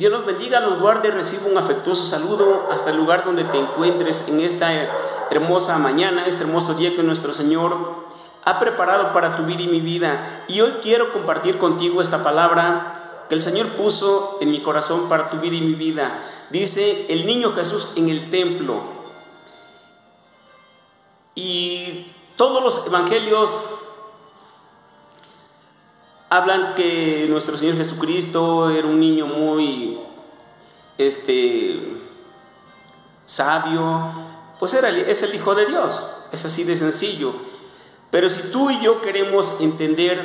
Dios los bendiga, los guarde, reciba un afectuoso saludo hasta el lugar donde te encuentres en esta hermosa mañana, este hermoso día que nuestro Señor ha preparado para tu vida y mi vida. Y hoy quiero compartir contigo esta palabra que el Señor puso en mi corazón para tu vida y mi vida. Dice, el niño Jesús en el templo. Y todos los evangelios hablan que nuestro Señor Jesucristo era un niño muy sabio, pues es el Hijo de Dios, es así de sencillo. Pero si tú y yo queremos entender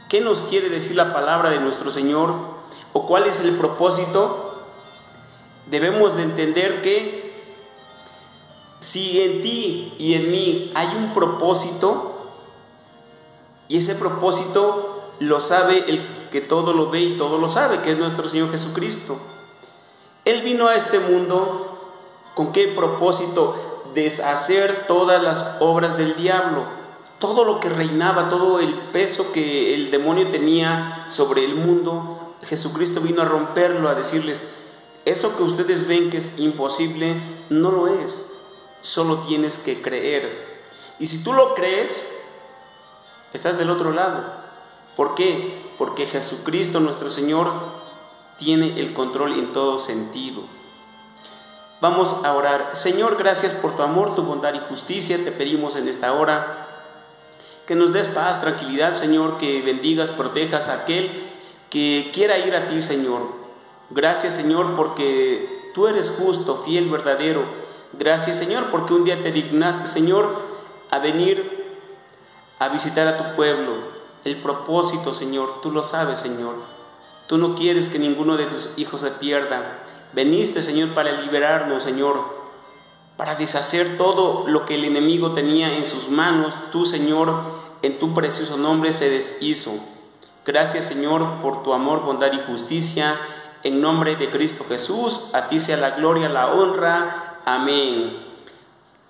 qué nos quiere decir la palabra de nuestro Señor o cuál es el propósito, debemos de entender que si en ti y en mí hay un propósito, y ese propósito lo sabe el que todo lo ve y todo lo sabe, que es nuestro Señor Jesucristo. Él vino a este mundo ¿con qué propósito? Deshacer todas las obras del diablo, todo lo que reinaba, todo el peso que el demonio tenía sobre el mundo. Jesucristo vino a romperlo, a decirles, eso que ustedes ven que es imposible, no lo es, solo tienes que creer. Y si tú lo crees, estás del otro lado. ¿Por qué? Porque Jesucristo nuestro Señor tiene el control en todo sentido. Vamos a orar. Señor, gracias por tu amor, tu bondad y justicia. Te pedimos en esta hora que nos des paz, tranquilidad, Señor, que bendigas, protejas a aquel que quiera ir a ti, Señor. Gracias, Señor, porque tú eres justo, fiel, verdadero. Gracias, Señor, porque un día te dignaste, Señor, a venir a visitar a tu pueblo. El propósito, Señor, tú lo sabes, Señor. Tú no quieres que ninguno de tus hijos se pierda. Veniste, Señor, para liberarnos, Señor, para deshacer todo lo que el enemigo tenía en sus manos. Tú, Señor, en tu precioso nombre se deshizo. Gracias, Señor, por tu amor, bondad y justicia. En nombre de Cristo Jesús, a ti sea la gloria, la honra. Amén.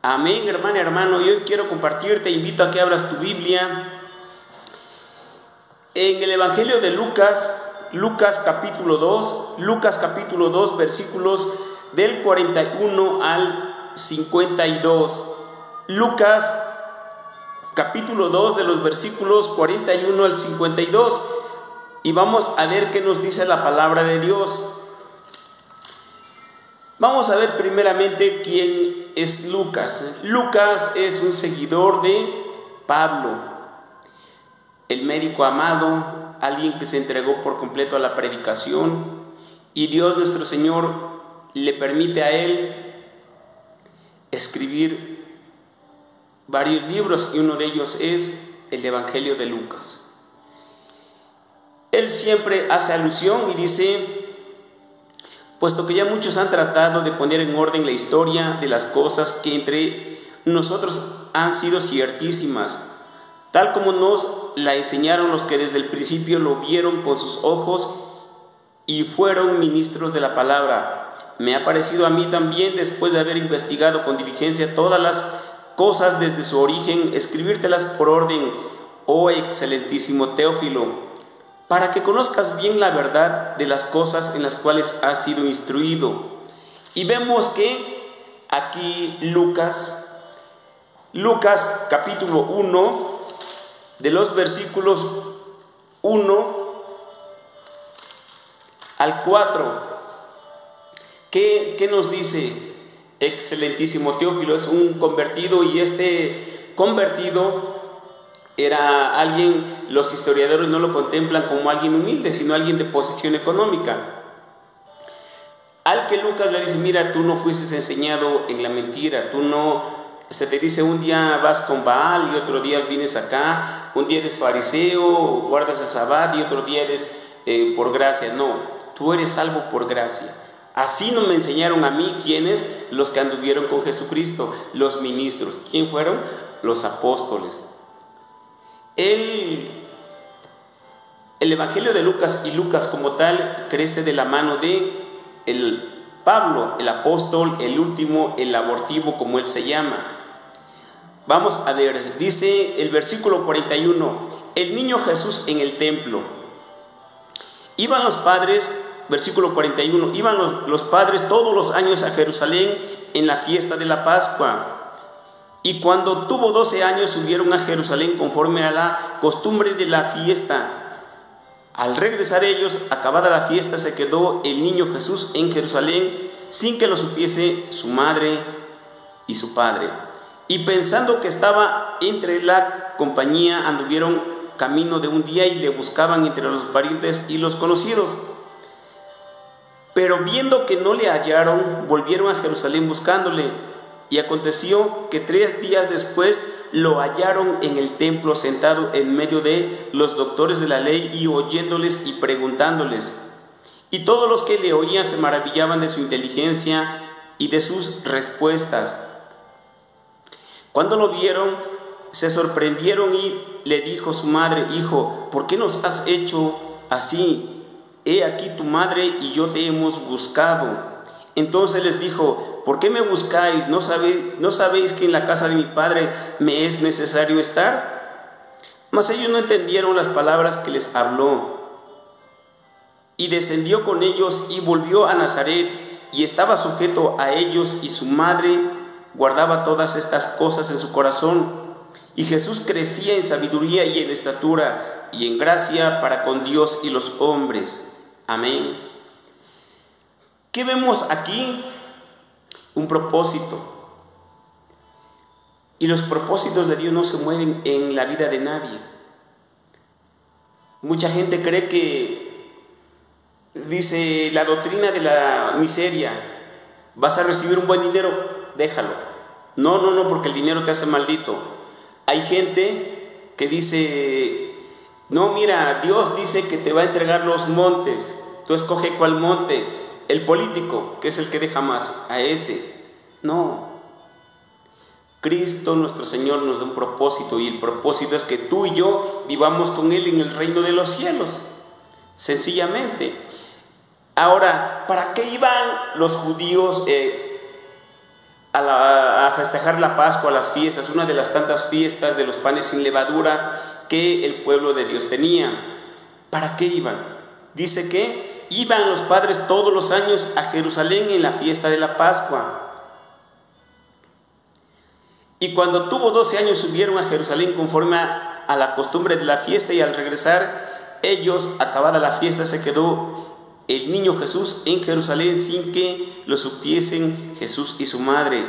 Amén, hermana, hermano. Y hoy quiero compartirte, invito a que abras tu Biblia en el Evangelio de Lucas capítulo 2, versículos del 41 al 52. Lucas capítulo 2, de los versículos 41 al 52. Y vamos a ver qué nos dice la palabra de Dios. Vamos a ver primeramente quién es Lucas. Lucas es un seguidor de Pablo, el médico amado, alguien que se entregó por completo a la predicación, y Dios nuestro Señor le permite a él escribir varios libros, y uno de ellos es el Evangelio de Lucas. Él siempre hace alusión y dice, puesto que ya muchos han tratado de poner en orden la historia de las cosas que entre nosotros han sido ciertísimas, tal como nos la enseñaron los que desde el principio lo vieron con sus ojos y fueron ministros de la palabra. Me ha parecido a mí también, después de haber investigado con diligencia todas las cosas desde su origen, escribírtelas por orden, oh excelentísimo Teófilo, para que conozcas bien la verdad de las cosas en las cuales has sido instruido. Y vemos que aquí Lucas capítulo 1, de los versículos 1 al 4, ¿qué nos dice? Excelentísimo Teófilo es un convertido, y este convertido era alguien, los historiadores no lo contemplan como alguien humilde, sino alguien de posición económica, al que Lucas le dice, mira, tú no fuiste enseñado en la mentira, tú no, se te dice un día vas con Baal y otro día vienes acá, un día eres fariseo, guardas el sabbat y otro día eres por gracia. No, tú eres salvo por gracia. Así no me enseñaron a mí. ¿Quiénes? Los que anduvieron con Jesucristo, los ministros. ¿Quién fueron? Los apóstoles. El Evangelio de Lucas, y Lucas como tal, crece de la mano de Pablo, el apóstol, el último, el abortivo, como él se llama. Vamos a ver, dice el versículo 41, el niño Jesús en el templo. Iban los padres versículo 41, iban los padres todos los años a Jerusalén en la fiesta de la Pascua. Y cuando tuvo 12 años subieron a Jerusalén conforme a la costumbre de la fiesta. Al regresar ellos, acabada la fiesta, se quedó el niño Jesús en Jerusalén sin que lo supiese su madre y su padre. Y pensando que estaba entre la compañía, anduvieron camino de un día y le buscaban entre los parientes y los conocidos. Pero viendo que no le hallaron, volvieron a Jerusalén buscándole. Y aconteció que 3 días después lo hallaron en el templo sentado en medio de los doctores de la ley y oyéndoles y preguntándoles. Y todos los que le oían se maravillaban de su inteligencia y de sus respuestas. Cuando lo vieron, se sorprendieron y le dijo su madre: Hijo, ¿por qué nos has hecho así? He aquí tu madre y yo te hemos buscado. Entonces les dijo: ¿por qué me buscáis? ¿No sabéis que en la casa de mi padre me es necesario estar? Mas ellos no entendieron las palabras que les habló. Y descendió con ellos y volvió a Nazaret, y estaba sujeto a ellos, y su madre guardaba todas estas cosas en su corazón. Y Jesús crecía en sabiduría y en estatura y en gracia para con Dios y los hombres. Amén. ¿Qué vemos aquí? Un propósito. Y los propósitos de Dios no se mueven en la vida de nadie. Mucha gente cree que, dice, la doctrina de la miseria: vas a recibir un buen dinero, déjalo. No, porque el dinero te hace maldito. Hay gente que dice: no, mira, Dios dice que te va a entregar los montes, tú escoge cuál monte. El político, que es el que deja más, a ese. No. Cristo nuestro Señor nos da un propósito, y el propósito es que tú y yo vivamos con Él en el reino de los cielos. Sencillamente. Ahora, ¿para qué iban los judíos a festejar la Pascua, a las fiestas? Una de las tantas fiestas de los panes sin levadura que el pueblo de Dios tenía. ¿Para qué iban? Dice que iban los padres todos los años a Jerusalén en la fiesta de la Pascua. Y cuando tuvo 12 años subieron a Jerusalén conforme a la costumbre de la fiesta, y al regresar ellos, acabada la fiesta, se quedó el niño Jesús en Jerusalén sin que lo supiesen Jesús y su madre.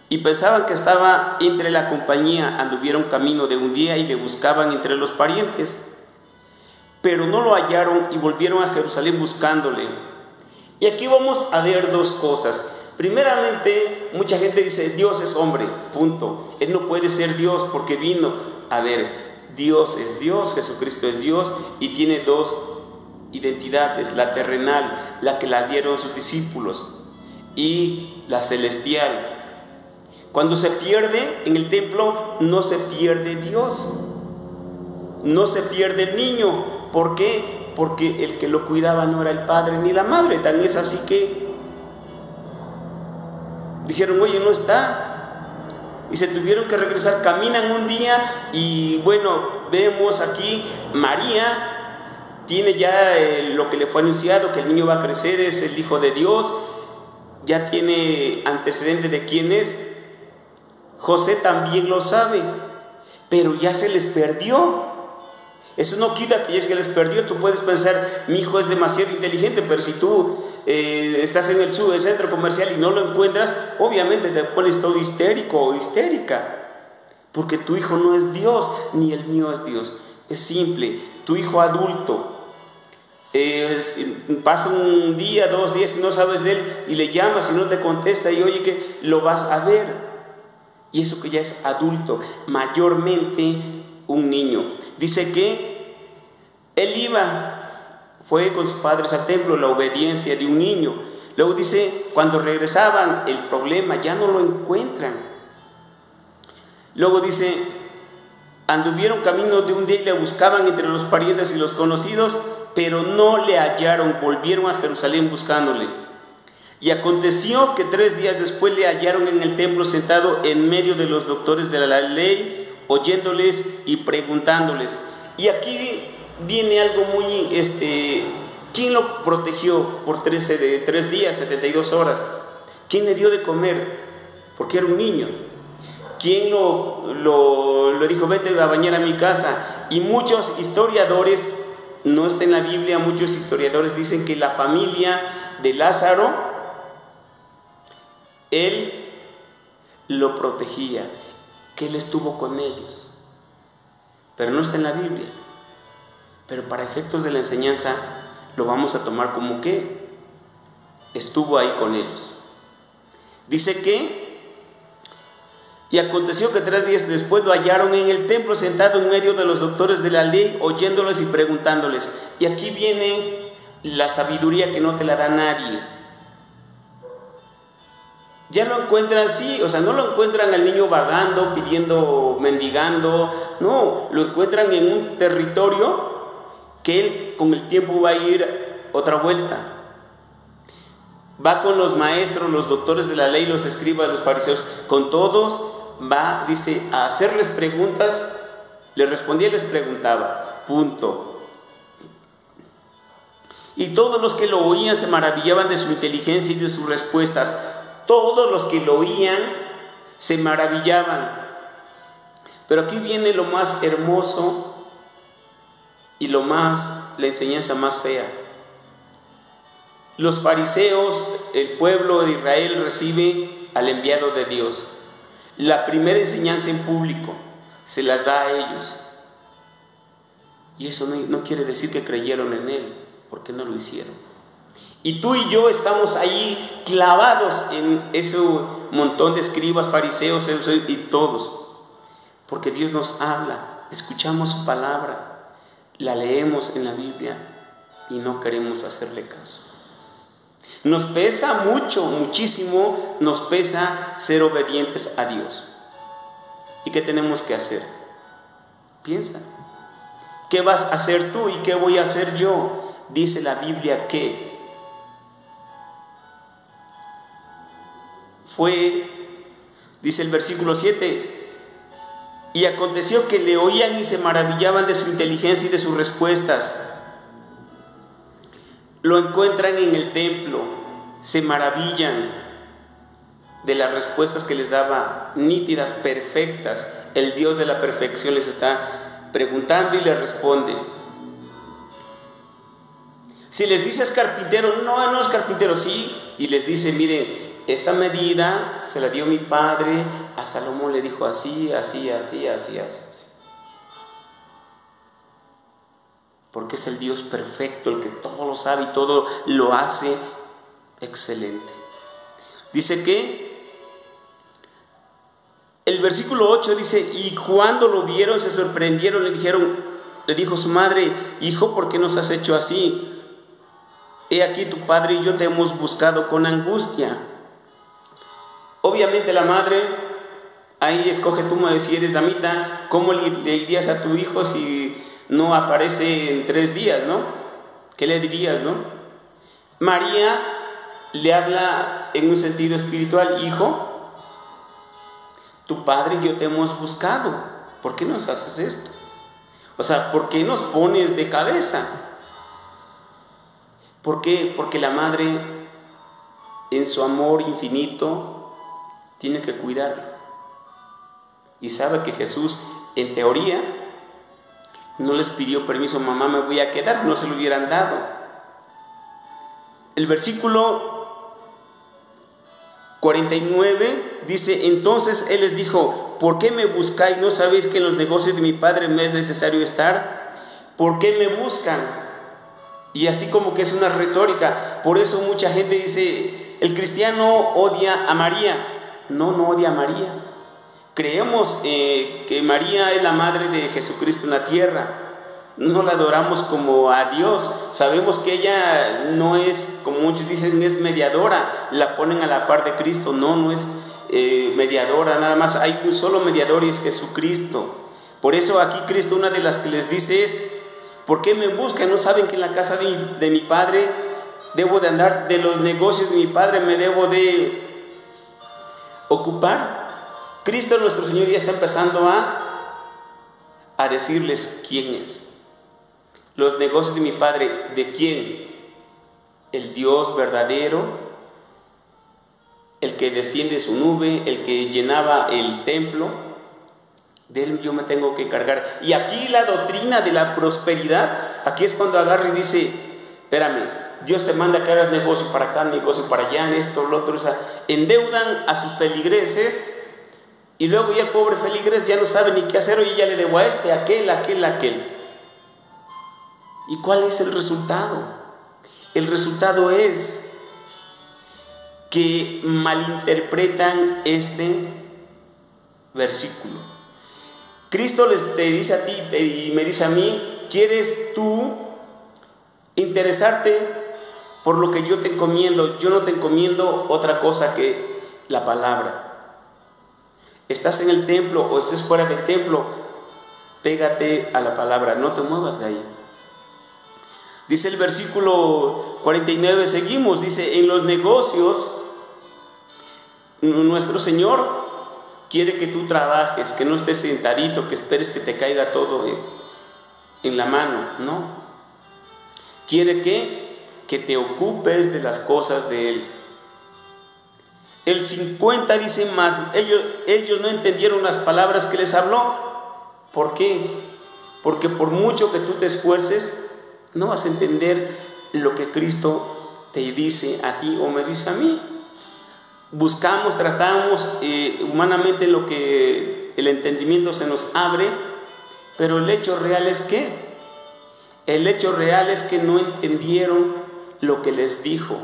Y pensaban que estaba entre la compañía, anduvieron camino de un día y le buscaban entre los parientes. Pero no lo hallaron y volvieron a Jerusalén buscándole. Y aquí vamos a ver dos cosas. Primeramente, mucha gente dice: Dios es hombre, punto. Él no puede ser Dios porque vino. A ver, Dios es Dios, Jesucristo es Dios, y tiene dos identidades: la terrenal, la que la dieron sus discípulos, y la celestial. Cuando se pierde en el templo, no se pierde Dios, no se pierde el niño. ¿Por qué? Porque el que lo cuidaba no era el padre ni la madre. Tan es así que dijeron: oye, no está. Y se tuvieron que regresar. Caminan un día y bueno, vemos aquí María tiene ya lo que le fue anunciado, que el niño va a crecer, es el Hijo de Dios. Ya tiene antecedente de quién es. José también lo sabe, pero ya se les perdió. Eso no quita que es que les perdió. Tú puedes pensar: mi hijo es demasiado inteligente, pero si tú estás en el centro comercial y no lo encuentras, obviamente te pones todo histérico o histérica, porque tu hijo no es Dios, ni el mío es Dios. Es simple. Tu hijo adulto pasa un día, 2 días y no sabes de él, y le llamas y no te contesta, y oye que lo vas a ver, y eso que ya es adulto, mayormente un niño. Dice que él fue con sus padres al templo, la obediencia de un niño. Luego dice, cuando regresaban, el problema, ya no lo encuentran. Luego dice, anduvieron camino de un día y le buscaban entre los parientes y los conocidos, pero no le hallaron, volvieron a Jerusalén buscándole. Y aconteció que 3 días después le hallaron en el templo sentado en medio de los doctores de la ley, oyéndoles y preguntándoles. Y aquí viene algo muy ¿Quién lo protegió por 3 días, 72 horas? ¿Quién le dio de comer? Porque era un niño. ¿Quién le dijo, vete a bañar a mi casa? Y muchos historiadores, no está en la Biblia, muchos historiadores dicen que la familia de Lázaro, él lo protegía, que él estuvo con ellos. Pero no está en la Biblia. Pero para efectos de la enseñanza lo vamos a tomar como que estuvo ahí con ellos. Dice que, y aconteció que 3 días después lo hallaron en el templo sentado en medio de los doctores de la ley, oyéndoles y preguntándoles. Y aquí viene la sabiduría que no te la da nadie. Ya lo encuentran así, o sea, no lo encuentran al niño vagando, pidiendo, mendigando, no, lo encuentran en un territorio que él con el tiempo va a ir otra vuelta. Va con los maestros, los doctores de la ley, los escribas, los fariseos, con todos va, dice, a hacerles preguntas. Les respondía y les preguntaba, punto. Y todos los que lo oían se maravillaban de su inteligencia y de sus respuestas. Todos los que lo oían se maravillaban. Pero aquí viene lo más hermoso y la enseñanza más fea. Los fariseos, el pueblo de Israel, recibe al enviado de Dios. La primera enseñanza en público se las da a ellos. Y eso no quiere decir que creyeron en él, porque no lo hicieron. Y tú y yo estamos ahí clavados en ese montón de escribas, fariseos y todos. Porque Dios nos habla, escuchamos su palabra, la leemos en la Biblia y no queremos hacerle caso. Nos pesa mucho, muchísimo, nos pesa ser obedientes a Dios. ¿Y qué tenemos que hacer? Piensa. ¿Qué vas a hacer tú y qué voy a hacer yo? Dice la Biblia que dice el versículo 7, y aconteció que le oían y se maravillaban de su inteligencia y de sus respuestas. Lo encuentran en el templo, se maravillan de las respuestas que les daba, nítidas, perfectas. El Dios de la perfección les está preguntando y les responde. Si les dices carpintero, no es carpintero, sí, y les dice, miren, esta medida se la dio mi padre, a Salomón le dijo así. Porque es el Dios perfecto, el que todo lo sabe y todo lo hace excelente. Dice que el versículo 8 dice, y cuando lo vieron se sorprendieron, le dijo su madre, hijo, ¿por qué nos has hecho así? He aquí tu padre y yo te hemos buscado con angustia. Obviamente la madre, ahí escoge tú, si eres damita, ¿cómo le dirías a tu hijo si no aparece en 3 días, no? ¿Qué le dirías, no? María le habla en un sentido espiritual, hijo, tu padre y yo te hemos buscado, ¿por qué nos haces esto? O sea, ¿por qué nos pones de cabeza? ¿Por qué? Porque la madre, en su amor infinito, tiene que cuidarlo. Y sabe que Jesús, en teoría, no les pidió permiso, mamá, me voy a quedar, no se lo hubieran dado. El versículo 49 dice, entonces él les dijo, ¿por qué me buscáis? ¿No sabéis que en los negocios de mi padre me es necesario estar? ¿Por qué me buscan? Y así como que es una retórica. Por eso mucha gente dice, el cristiano odia a María. No odia a María. Creemos que María es la madre de Jesucristo en la tierra. No la adoramos como a Dios. Sabemos que ella no es, como muchos dicen, es mediadora. La ponen a la par de Cristo. No es mediadora. Nada más hay un solo mediador y es Jesucristo. Por eso aquí Cristo, una de las que les dice es, ¿por qué me buscan? ¿No saben que en la casa de mi Padre debo de andar? De los negocios de mi Padre me debo de ocupar. Cristo nuestro Señor ya está empezando a decirles quién es. Los negocios de mi Padre, ¿de quién? el Dios verdadero, el que desciende su nube, el que llenaba el templo, de él yo me tengo que encargar. Y aquí la doctrina de la prosperidad, aquí es cuando agarra y dice, espérame, Dios te manda que hagas negocio para acá, negocio para allá, en esto, lo otro, o sea, endeudan a sus feligreses y luego ya el pobre feligres ya no sabe ni qué hacer, oye, ya le debo a este, aquel. ¿Y cuál es el resultado? El resultado es que malinterpretan este versículo. Cristo te dice a ti y me dice a mí, ¿quieres tú interesarte por lo que yo te encomiendo? Yo no te encomiendo otra cosa que la palabra. Estás en el templo o estés fuera del templo, pégate a la palabra, no te muevas de ahí. Dice el versículo 49, seguimos, dice, en los negocios, nuestro Señor quiere que tú trabajes, que no estés sentadito, que esperes que te caiga todo en la mano, no. Quiere que te ocupes de las cosas de Él. El 50 dice más, ellos no entendieron las palabras que les habló. ¿Por qué? Porque por mucho que tú te esfuerces, no vas a entender lo que Cristo te dice a ti o me dice a mí. Buscamos, tratamos humanamente lo que el entendimiento se nos abre, pero el hecho real es que no entendieron lo que les dijo.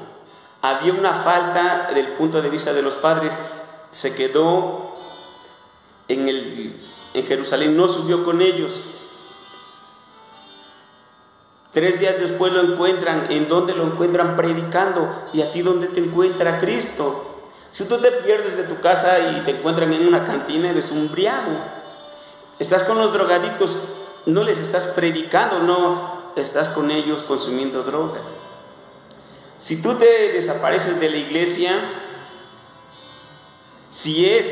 Había una falta del punto de vista de los padres. Se quedó en Jerusalén, no subió con ellos. 3 días después lo encuentran. ¿En dónde lo encuentran? Predicando. ¿Y a ti dónde te encuentra Cristo? Si tú te pierdes de tu casa y te encuentran en una cantina, eres un briago. Estás con los drogadictos, no les estás predicando, no estás con ellos consumiendo droga. Si tú te desapareces de la iglesia, si es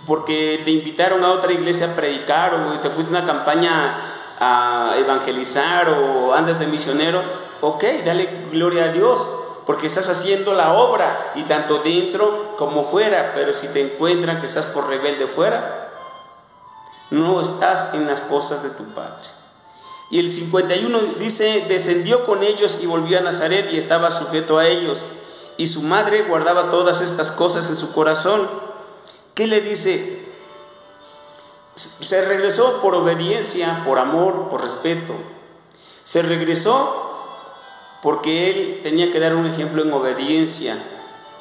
porque te invitaron a otra iglesia a predicar o te fuiste a una campaña a evangelizar o andas de misionero, ok, dale gloria a Dios, porque estás haciendo la obra y tanto dentro como fuera. Pero si te encuentran que estás por rebelde fuera, no estás en las cosas de tu Padre. Y el 51 dice, descendió con ellos y volvió a Nazaret y estaba sujeto a ellos. Y su madre guardaba todas estas cosas en su corazón. ¿Qué le dice? Se regresó por obediencia, por amor, por respeto. Se regresó porque él tenía que dar un ejemplo en obediencia.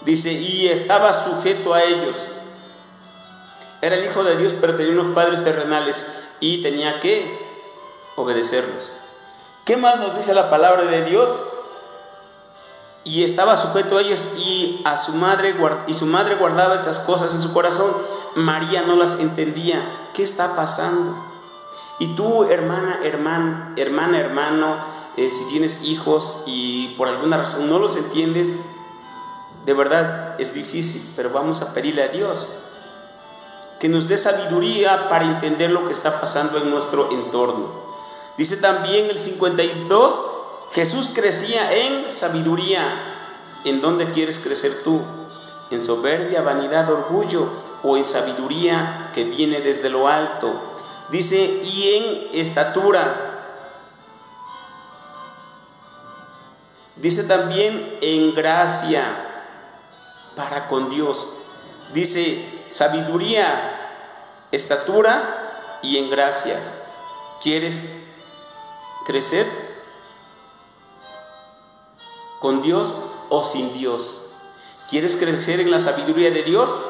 Dice, y estaba sujeto a ellos. Era el Hijo de Dios, pero tenía unos padres terrenales y tenía que obedecerlos. ¿Qué más nos dice la palabra de Dios? Y estaba sujeto a ellos y su madre guardaba estas cosas en su corazón. María no las entendía. ¿Qué está pasando? Y tú, hermano, si tienes hijos y por alguna razón no los entiendes, de verdad es difícil, pero vamos a pedirle a Dios que nos dé sabiduría para entender lo que está pasando en nuestro entorno. Dice también el 52, Jesús crecía en sabiduría. ¿En dónde quieres crecer tú? ¿En soberbia, vanidad, orgullo o en sabiduría que viene desde lo alto? Dice, y en estatura. Dice también en gracia para con Dios. Dice sabiduría, estatura y en gracia. ¿Quieres crecer con Dios o sin Dios? ¿Quieres crecer en la sabiduría de Dios,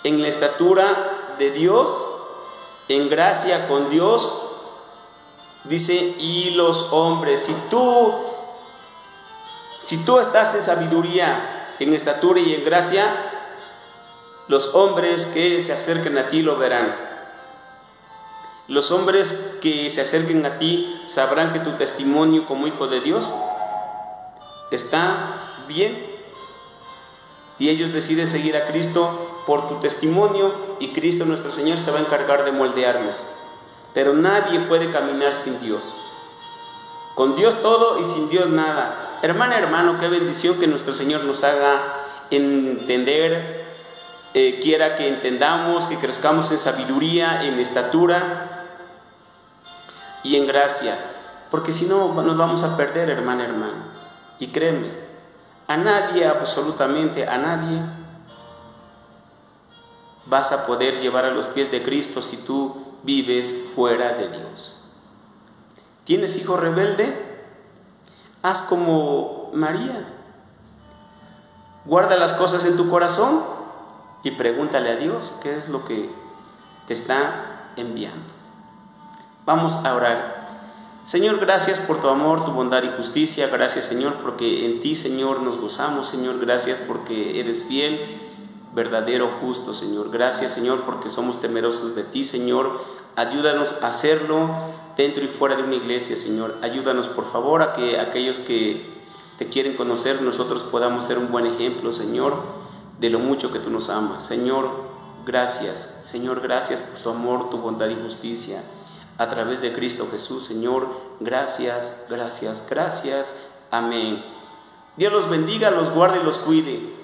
en la estatura de Dios, en gracia con Dios? Dice, y los hombres, si tú estás en sabiduría, en estatura y en gracia, los hombres que se acerquen a ti lo verán. Los hombres que se acerquen a ti sabrán que tu testimonio como hijo de Dios está bien. Y ellos deciden seguir a Cristo por tu testimonio y Cristo nuestro Señor se va a encargar de moldearlos. Pero nadie puede caminar sin Dios. Con Dios todo y sin Dios nada. Hermana, hermano, qué bendición que nuestro Señor nos haga entender, quiera que entendamos, que crezcamos en sabiduría, en estatura y en gracia, porque si no nos vamos a perder, hermana, hermano. Y créeme, a nadie, absolutamente a nadie, vas a poder llevar a los pies de Cristo si tú vives fuera de Dios. ¿Tienes hijo rebelde? Haz como María. Guarda las cosas en tu corazón y pregúntale a Dios qué es lo que te está enviando. Vamos a orar. Señor, gracias por tu amor, tu bondad y justicia. Gracias, Señor, porque en ti, Señor, nos gozamos. Señor, gracias porque eres fiel, verdadero, justo, Señor. Gracias, Señor, porque somos temerosos de ti, Señor. Ayúdanos a hacerlo dentro y fuera de una iglesia, Señor. Ayúdanos, por favor, a que aquellos que te quieren conocer, nosotros podamos ser un buen ejemplo, Señor, de lo mucho que tú nos amas. Señor, gracias. Señor, gracias por tu amor, tu bondad y justicia. A través de Cristo Jesús, Señor, gracias, gracias, gracias. Amén. Dios los bendiga, los guarde y los cuide.